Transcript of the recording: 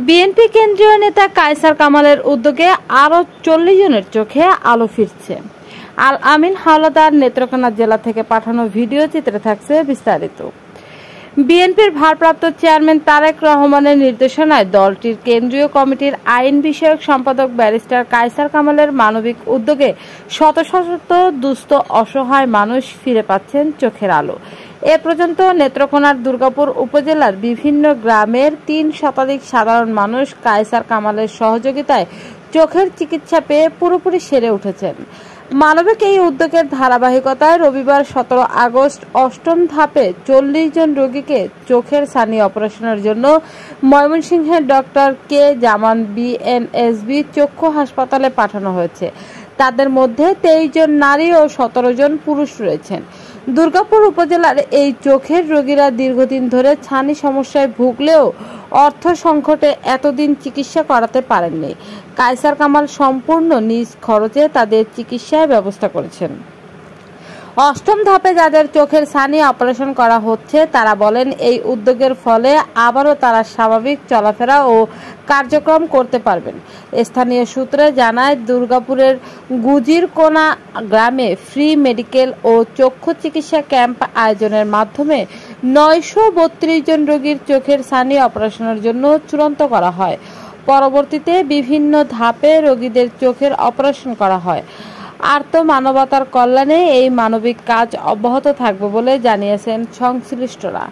BNP কেন্দ্রীয় নেতা কায়সার কামালের উদ্যোগে আরও 40 জনের চোখে আলো ফিরছে। আল আমিন হাওলাদার নেত্রকোনা জেলা থেকে পাঠানো ভিডিও চিত্রে থাকছে বিস্তারিত। বিএনপির ভারপ্রাপ্ত চেয়ারম্যান তারেক রহমানের নির্দেশনায় দলটির কেন্দ্রীয় কমিটির আইন বিষয়ক সম্পাদক ব্যারিস্টার কায়সার কামালের মানবিক উদ্যোগে শত শত দুস্থ অসহায় মানুষ ফিরে পাচ্ছেন চোখের আলো। এ পর্যন্ত নেত্রকোনার দুর্গাপুর উপজেলার বিভিন্ন গ্রামের 3 শতাধিক সাধারণ মানুষ কায়সার কামালের সহযোগিতায় চোখের চিকিৎসা পেয়ে পুরোপুরি সেরে উঠেছেন। মানবিক এই উদ্যোগের ধারাবাহিকতায় রবিবার 17 আগস্ট 8ম ধাপে 40 জন রোগীকে চোখের ছানি অপারেশনের জন্য ময়মনসিংহের ডক্টর কে জামান বিএনএসবি চক্ষু হাসপাতালে পাঠানো হয়েছে। তাদের মধ্যে 23 জন নারী ও 17 জন পুরুষ রয়েছেন। দুর্গাপুর উপজেলার এই চোখের রোগীরা দীর্ঘদিন ধরে ছানি সমস্যায় ভুগলেও অর্থ সংকটে এতদিন চিকিৎসা করাতে পারেননি। কায়সার কামাল সম্পূর্ণ নিজ খরচে তাদের চিকিৎসার ব্যবস্থা করেছেন। 8ম ধাপে যাদের চোখের ছানি অপারেশন করা হচ্ছে তারা বলেন, এই উদ্যোগের ফলে আবারও তারা স্বাভাবিক চলাফেরা ও কার্যক্রম করতে পারবেন। স্থানীয় সূত্রে জানায়, দুর্গাপুরের গুজিরকোনা গ্রামে ফ্রি মেডিকেল ও চক্ষু চিকিৎসা ক্যাম্প আয়োজনের মাধ্যমে 932 জন রোগীর চোখের ছানি অপারেশনের জন্য চূড়ান্ত করা হয়। পরবর্তীতে বিভিন্ন ধাপে রোগীদের চোখের অপারেশন করা হয়। আর্ত মানবতার কল্যাণে এই মানবিক কাজ অব্যাহত থাকবে বলে জানিয়েছেন সংশ্লিষ্টরা।